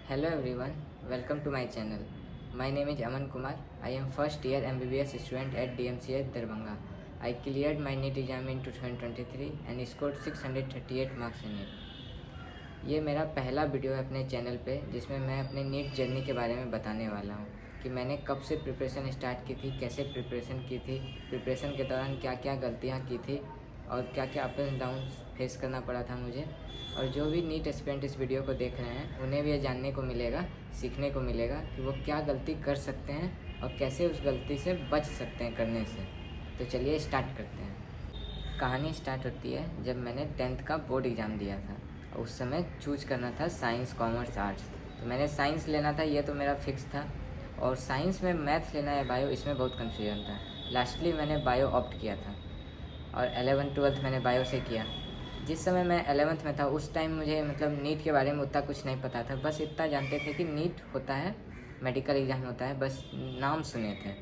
Hello everyone, welcome to my channel. My name is Aman Kumar. I am first year MBBS student at DMCH Darbhanga. I cleared my NEET exam in 2023 and scored 638 marks in it. ये मेरा पहला video है अपने channel पे जिसमें मैं अपने NEET journey के बारे में बताने वाला हूँ कि मैंने कब से प्रिपरेशन स्टार्ट की थी, कैसे प्रिपरेशन की थी, प्रिपरेशन के दौरान क्या क्या गलतियाँ की थी और क्या क्या अप एंड डाउन फेस करना पड़ा था मुझे। और जो भी नीट एस्पिरेंट इस वीडियो को देख रहे हैं उन्हें भी ये जानने को मिलेगा, सीखने को मिलेगा कि वो क्या गलती कर सकते हैं और कैसे उस गलती से बच सकते हैं करने से। तो चलिए स्टार्ट करते हैं। कहानी स्टार्ट होती है जब मैंने 10th का बोर्ड एग्ज़ाम दिया था। उस समय चूज करना था साइंस, कॉमर्स, आर्ट्स। तो मैंने साइंस लेना था, ये तो मेरा फिक्स था। और साइंस में मैथ्स लेना है बायो, इसमें बहुत कन्फ्यूजन था। लास्टली मैंने बायो ऑप्ट किया था और 11th-12th मैंने बायो से किया। जिस समय मैं 11th में था उस टाइम मुझे नीट के बारे में उतना कुछ नहीं पता था। बस इतना जानते थे कि नीट होता है, मेडिकल एग्ज़ाम होता है, बस नाम सुने थे।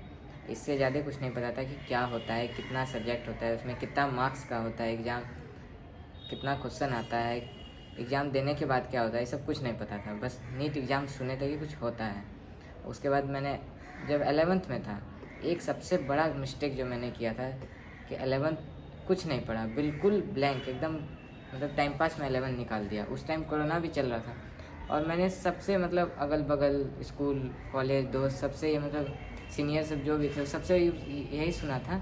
इससे ज़्यादा कुछ नहीं पता था कि क्या होता है, कितना सब्जेक्ट होता है, उसमें कितना मार्क्स का होता है एग्ज़ाम, कितना क्वेश्चन आता है, एग्ज़ाम देने के बाद क्या होता है, ये सब कुछ नहीं पता था। बस नीट एग्ज़ाम सुने थे कि कुछ होता है। उसके बाद मैंने जब 11th में था, एक सबसे बड़ा मिस्टेक जो मैंने किया था कि 11th कुछ नहीं पढ़ा, बिल्कुल ब्लैंक एकदम, टाइम पास में 11 निकाल दिया। उस टाइम कोरोना भी चल रहा था और मैंने सबसे अगल बगल स्कूल, कॉलेज, दोस्त, सबसे सीनियर सब जो भी थे सबसे यही सुना था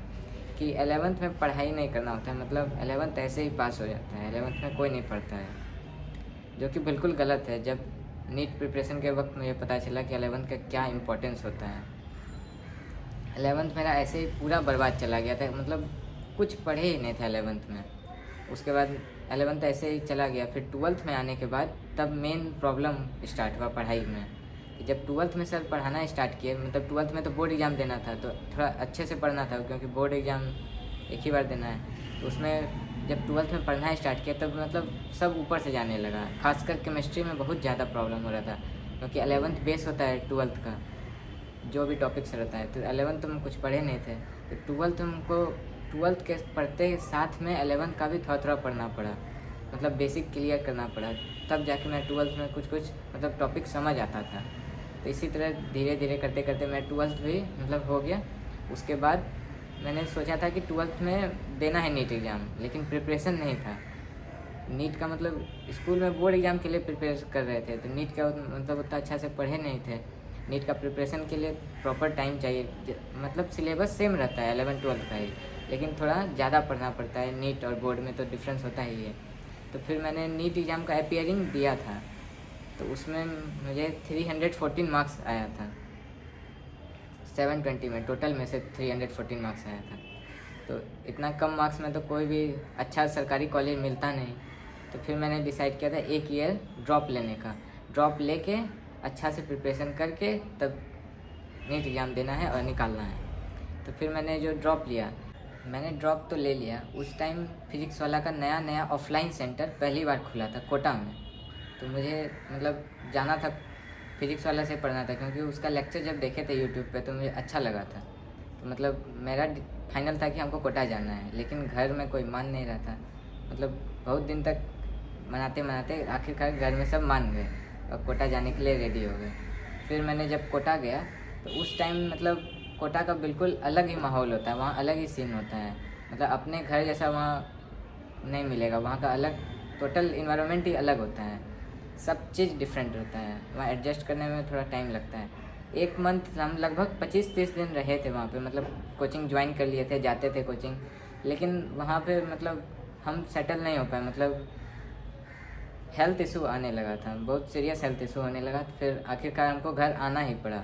कि 11th में पढ़ाई नहीं करना होता है, 11th ऐसे ही पास हो जाता है, 11th में कोई नहीं पढ़ता है, जो कि बिल्कुल गलत है। जब नीट प्रिपरेशन के वक्त मुझे पता चला कि 11th का क्या इम्पोर्टेंस होता है। 11th मेरा ऐसे ही पूरा बर्बाद चला गया था, कुछ पढ़े ही नहीं था 11th में। उसके बाद 11th ऐसे ही चला गया। फिर 12th में आने के बाद तब मेन प्रॉब्लम स्टार्ट हुआ पढ़ाई में कि जब 12th में सर पढ़ाना स्टार्ट किए, 12th में तो बोर्ड एग्ज़ाम देना था, तो थोड़ा अच्छे से पढ़ना था क्योंकि बोर्ड एग्ज़ाम एक ही बार देना है। तो उसमें जब 12th में पढ़ना स्टार्ट किया तब सब ऊपर से जाने लगा। खासकर केमिस्ट्री में बहुत ज़्यादा प्रॉब्लम हो रहा था क्योंकि 11th बेस होता है 12th का, जो भी टॉपिक्स रहता है। तो 11th में कुछ पढ़े नहीं थे, तो 12th के पढ़ते साथ में 11th का भी थोड़ा थोड़ा पढ़ना पड़ा, बेसिक क्लियर करना पड़ा। तब जाके मैं 12th में कुछ टॉपिक समझ आता था। तो इसी तरह धीरे धीरे करते करते मैं 12th भी हो गया। उसके बाद मैंने सोचा था कि 12th में देना है नीट एग्ज़ाम, लेकिन प्रिपरेशन नहीं था। नीट का स्कूल में बोर्ड एग्ज़ाम के लिए प्रिपेयर कर रहे थे, तो नीट का उतना अच्छा से पढ़े नहीं थे। नीट का प्रिपरेशन के लिए प्रॉपर टाइम चाहिए, सिलेबस सेम रहता है 11-12 का ही, लेकिन थोड़ा ज़्यादा पढ़ना पड़ता है। नीट और बोर्ड में तो डिफरेंस होता ही है। तो फिर मैंने नीट एग्ज़ाम का अपीयरिंग दिया था, तो उसमें मुझे 314 मार्क्स आया था। 720 में टोटल में से 314 मार्क्स आया था। तो इतना कम मार्क्स में तो कोई भी अच्छा सरकारी कॉलेज मिलता नहीं। तो फिर मैंने डिसाइड किया था एक ईयर ड्रॉप लेने का। ड्रॉप लेके अच्छा से प्रिपरेशन करके तब नीट एग्ज़ाम देना है और निकालना है। तो फिर मैंने जो ड्रॉप लिया, मैंने ड्रॉप तो ले लिया। उस टाइम फिज़िक्स वाला का नया ऑफलाइन सेंटर पहली बार खुला था कोटा में। तो मुझे जाना था, फिज़िक्स वाला से पढ़ना था क्योंकि उसका लेक्चर जब देखे थे यूट्यूब पे तो मुझे अच्छा लगा था। तो मेरा फाइनल था कि हमको कोटा जाना है, लेकिन घर में कोई मान नहीं रहा था। बहुत दिन तक मनाते मनाते आखिरकार घर में सब मान गए और कोटा जाने के लिए रेडी हो गए। फिर मैंने जब कोटा गया तो उस टाइम कोटा का बिल्कुल अलग ही माहौल होता है, वहाँ अलग ही सीन होता है। अपने घर जैसा वहाँ नहीं मिलेगा, वहाँ का अलग टोटल इन्वायरमेंट ही अलग होता है, सब चीज़ डिफरेंट रहता है। वहाँ एडजस्ट करने में थोड़ा टाइम लगता है। 1 मंथ हम लगभग 25-30 दिन रहे थे वहाँ पे, कोचिंग ज्वाइन कर लिए थे, जाते थे कोचिंग, लेकिन वहाँ पे हम सेटल नहीं हो पाए। हेल्थ इशू आने लगा था, बहुत सीरियस हेल्थ इशू होने लगा। तो फिर आखिरकार हमको घर आना ही पड़ा,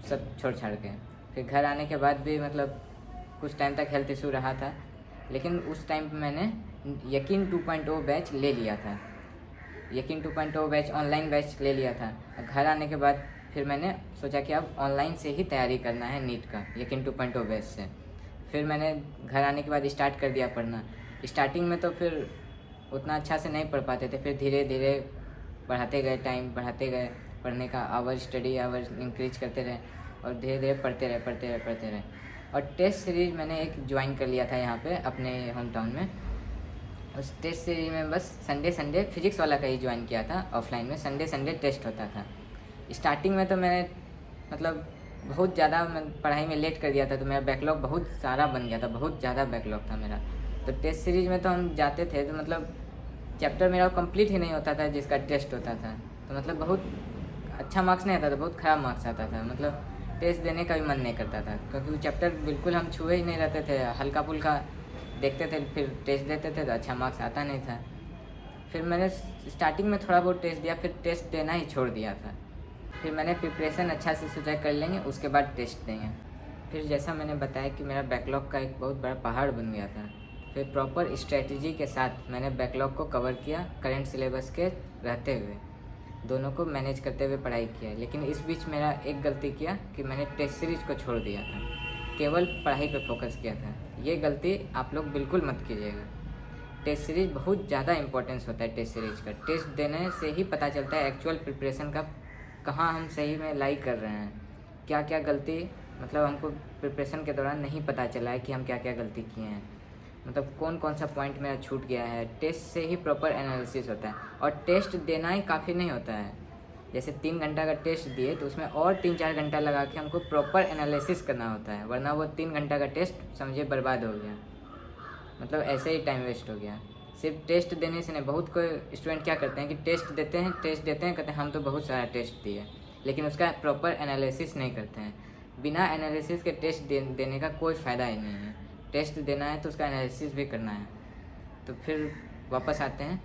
सब छोड़ छाड़ के। फिर घर आने के बाद भी कुछ टाइम तक हेल्थ इशू रहा था, लेकिन उस टाइम पे मैंने यकीन 2.0 बैच ले लिया था। यकीन 2.0 बैच ऑनलाइन बैच ले लिया था। घर आने के बाद फिर मैंने सोचा कि अब ऑनलाइन से ही तैयारी करना है नीट का, यकीन 2.0 बैच से। फिर मैंने घर आने के बाद स्टार्ट कर दिया पढ़ना। स्टार्टिंग में तो फिर उतना अच्छा से नहीं पढ़ पाते थे, फिर धीरे धीरे बढ़ाते गए, टाइम बढ़ाते गए, पढ़ने का आवर, स्टडी आवर इंक्रीज करते रहे और धीरे धीरे पढ़ते रहे। और टेस्ट सीरीज़ मैंने एक ज्वाइन कर लिया था यहाँ पे अपने होम टाउन में। उस टेस्ट सीरीज में बस संडे फिजिक्स वाला का ही ज्वाइन किया था। ऑफलाइन में संडे टेस्ट होता था। स्टार्टिंग में तो मैंने मतलब बहुत ज़्यादा मैं पढ़ाई में लेट कर दिया था, तो मेरा बैकलॉग बहुत सारा बन गया था, बहुत ज़्यादा बैकलॉग था मेरा। तो टेस्ट सीरीज में तो हम जाते थे तो मतलब चैप्टर मेरा कंप्लीट ही नहीं होता था जिसका टेस्ट होता था। तो मतलब बहुत अच्छा मार्क्स नहीं आता था, बहुत ख़राब मार्क्स आता था। मतलब टेस्ट देने का भी मन नहीं करता था, क्योंकि वो चैप्टर बिल्कुल हम छुए ही नहीं रहते थे, हल्का फुल्का देखते थे, फिर टेस्ट देते थे तो अच्छा मार्क्स आता नहीं था। फिर मैंने स्टार्टिंग में थोड़ा बहुत टेस्ट दिया, फिर टेस्ट देना ही छोड़ दिया था। फिर मैंने प्रिपरेशन अच्छा से सोचा कर लेंगे, उसके बाद टेस्ट देंगे। फिर जैसा मैंने बताया कि मेरा बैकलॉग का एक बहुत बड़ा पहाड़ बन गया था। फिर प्रॉपर स्ट्रेटजी के साथ मैंने बैकलॉग को कवर किया, करंट सिलेबस के रहते हुए दोनों को मैनेज करते हुए पढ़ाई किया। लेकिन इस बीच मेरा एक गलती किया कि मैंने टेस्ट सीरीज को छोड़ दिया था, केवल पढ़ाई पे फोकस किया था। ये गलती आप लोग बिल्कुल मत कीजिएगा। टेस्ट सीरीज बहुत ज़्यादा इंपॉर्टेंस होता है। टेस्ट सीरीज का टेस्ट देने से ही पता चलता है एक्चुअल प्रिपरेशन का कहाँ हम सही में लाई कर रहे हैं, क्या क्या गलती मतलब हमको प्रिपरेशन के दौरान नहीं पता चला है कि हम क्या क्या गलती किए हैं, मतलब कौन कौन सा पॉइंट मेरा छूट गया है। टेस्ट से ही प्रॉपर एनालिसिस होता है। और टेस्ट देना ही काफ़ी नहीं होता है। जैसे 3 घंटा का टेस्ट दिए तो उसमें और 3-4 घंटा लगा के हमको प्रॉपर एनालिसिस करना होता है, वरना वो 3 घंटा का टेस्ट समझिए बर्बाद हो गया, मतलब ऐसे ही टाइम वेस्ट हो गया। सिर्फ टेस्ट देने से नहीं, बहुत कोई स्टूडेंट क्या करते हैं कि टेस्ट देते हैं कहते हैं हम तो बहुत सारा टेस्ट दिए, लेकिन उसका प्रॉपर एनालिसिस नहीं करते हैं। बिना एनालिसिस के टेस्ट देने का कोई फ़ायदा ही नहीं है। टेस्ट देना है तो उसका एनालिसिस भी करना है। तो फिर वापस आते हैं,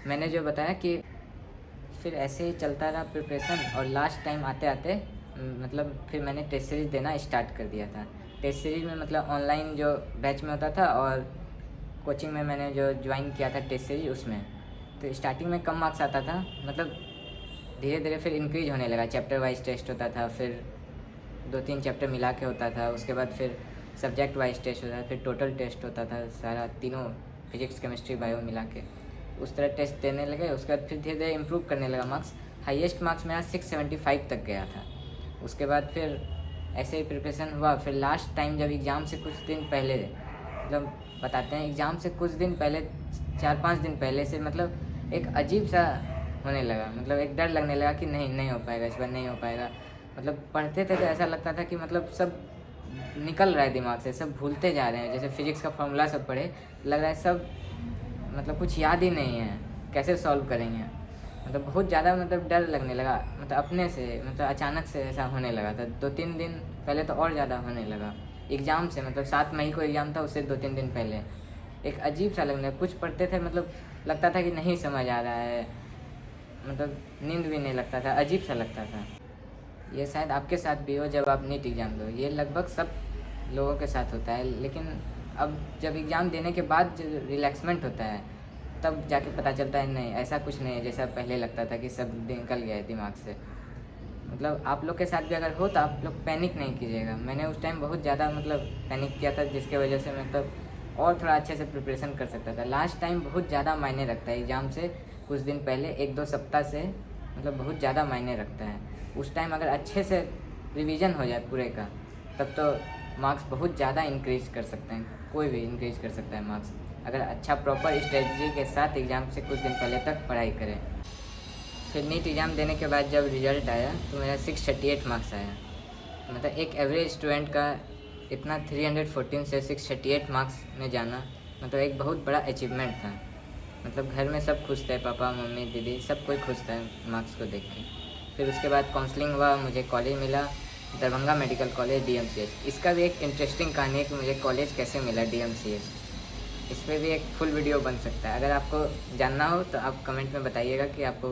मैंने जो बताया कि फिर ऐसे ही चलता रहा प्रिपरेशन, और लास्ट टाइम आते आते मतलब फिर मैंने टेस्ट सीरीज देना स्टार्ट कर दिया था। टेस्ट सीरीज में मतलब ऑनलाइन जो बैच में होता था और कोचिंग में मैंने जो ज्वाइन किया था टेस्ट सीरीज, उसमें तो स्टार्टिंग में कम मार्क्स आता था, मतलब धीरे धीरे फिर इंक्रीज होने लगा। चैप्टर वाइज टेस्ट होता था, फिर 2-3 चैप्टर मिला के होता था, उसके बाद फिर सब्जेक्ट वाइज टेस्ट होता था, फिर टोटल टेस्ट होता था सारा, तीनों फिजिक्स केमिस्ट्री बायो मिला के उस तरह टेस्ट देने लगे। उसके बाद फिर धीरे धीरे इम्प्रूव करने लगा मार्क्स। हाईएस्ट मार्क्स मेरा 675 तक गया था। उसके बाद फिर ऐसे ही प्रिपरेशन हुआ। फिर लास्ट टाइम जब एग्ज़ाम से कुछ दिन पहले, मतलब बताते हैं एग्ज़ाम से कुछ दिन पहले, 4-5 दिन पहले से मतलब एक अजीब सा होने लगा, मतलब एक डर लगने लगा कि नहीं हो पाएगा, इस बार नहीं हो पाएगा। मतलब पढ़ते थे तो ऐसा लगता था कि मतलब सब निकल रहा है दिमाग से, सब भूलते जा रहे हैं। जैसे फिजिक्स का फॉर्मूला सब पढ़े, लग रहा है सब मतलब कुछ याद ही नहीं है, कैसे सॉल्व करेंगे। मतलब बहुत ज़्यादा मतलब डर लगने लगा, मतलब अपने से, मतलब अचानक से ऐसा होने लगा था। 2-3 दिन पहले तो और ज़्यादा होने लगा एग्ज़ाम से, मतलब 7 मई को एग्ज़ाम था, उससे 2-3 दिन पहले एक अजीब सा लगने, कुछ पढ़ते थे मतलब लगता था कि नहीं समझ आ रहा है, मतलब नींद भी नहीं लगता था, अजीब सा लगता था। ये शायद आपके साथ भी हो जब आप नीट एग्ज़ाम दो, ये लगभग सब लोगों के साथ होता है। लेकिन अब जब एग्ज़ाम देने के बाद जो रिलैक्समेंट होता है, तब जाके पता चलता है नहीं ऐसा कुछ नहीं है जैसा पहले लगता था कि सब निकल गया है दिमाग से। मतलब आप लोग के साथ भी अगर हो तो आप लोग पैनिक नहीं कीजिएगा। मैंने उस टाइम बहुत ज़्यादा मतलब पैनिक किया था, जिसके वजह से मतलब और थोड़ा अच्छे से प्रिपरेशन कर सकता था। लास्ट टाइम बहुत ज़्यादा मायने रखता है, एग्ज़ाम से कुछ दिन पहले 1-2 सप्ताह से मतलब बहुत ज़्यादा मायने रखता है। उस टाइम अगर अच्छे से रिवीजन हो जाए पूरे का, तब तो मार्क्स बहुत ज़्यादा इंक्रीज कर सकते हैं, कोई भी इंक्रीज कर सकता है मार्क्स, अगर अच्छा प्रॉपर स्ट्रेटजी के साथ एग्ज़ाम से कुछ दिन पहले तक पढ़ाई करें। फिर नीट एग्ज़ाम देने के बाद जब रिज़ल्ट आया तो मेरा 638 मार्क्स आया। मतलब एक एवरेज स्टूडेंट का इतना 314 से 638 मार्क्स में जाना मतलब एक बहुत बड़ा अचीवमेंट था। मतलब घर में सब खुश थे, पापा मम्मी दीदी सब कोई खुश था मार्क्स को देख के। फिर उसके बाद काउंसलिंग हुआ, मुझे कॉलेज मिला, दरभंगा मेडिकल कॉलेज DMCH। इसका भी एक इंटरेस्टिंग कहानी है कि मुझे कॉलेज कैसे मिला DMCH, इस पर भी एक फुल वीडियो बन सकता है। अगर आपको जानना हो तो आप कमेंट में बताइएगा कि आपको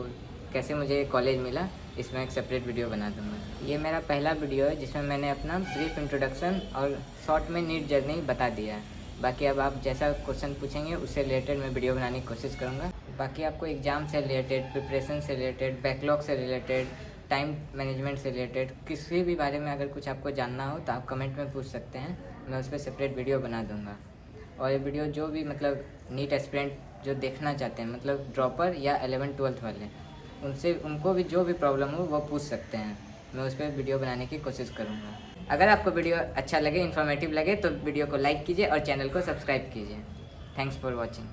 कैसे मुझे कॉलेज मिला, इसमें एक सेपरेट वीडियो बना दूँगा। ये मेरा पहला वीडियो है जिसमें मैंने अपना ब्रीफ इंट्रोडक्शन और शॉर्ट में नीट जर्नी बता दिया है। बाकी अब आप जैसा क्वेश्चन पूछेंगे उससे रिलेटेड मैं वीडियो बनाने की कोशिश करूँगा। बाकी आपको एग्ज़ाम से रिलेटेड, प्रिपरेशन से रिलेटेड, बैकलॉग से रिलेटेड, टाइम मैनेजमेंट से रिलेटेड किसी भी बारे में अगर कुछ आपको जानना हो तो आप कमेंट में पूछ सकते हैं, मैं उस पर सेपरेट वीडियो बना दूँगा। और ये वीडियो जो भी मतलब नीट एस्पिरेंट जो देखना चाहते हैं, मतलब ड्रॉपर या 11th-12th वाले, उनको भी जो भी प्रॉब्लम हो वो पूछ सकते हैं, मैं उस पर वीडियो बनाने की कोशिश करूँगा। अगर आपको वीडियो अच्छा लगे, इन्फॉर्मेटिव लगे तो वीडियो को लाइक कीजिए और चैनल को सब्सक्राइब कीजिए। Thanks for watching.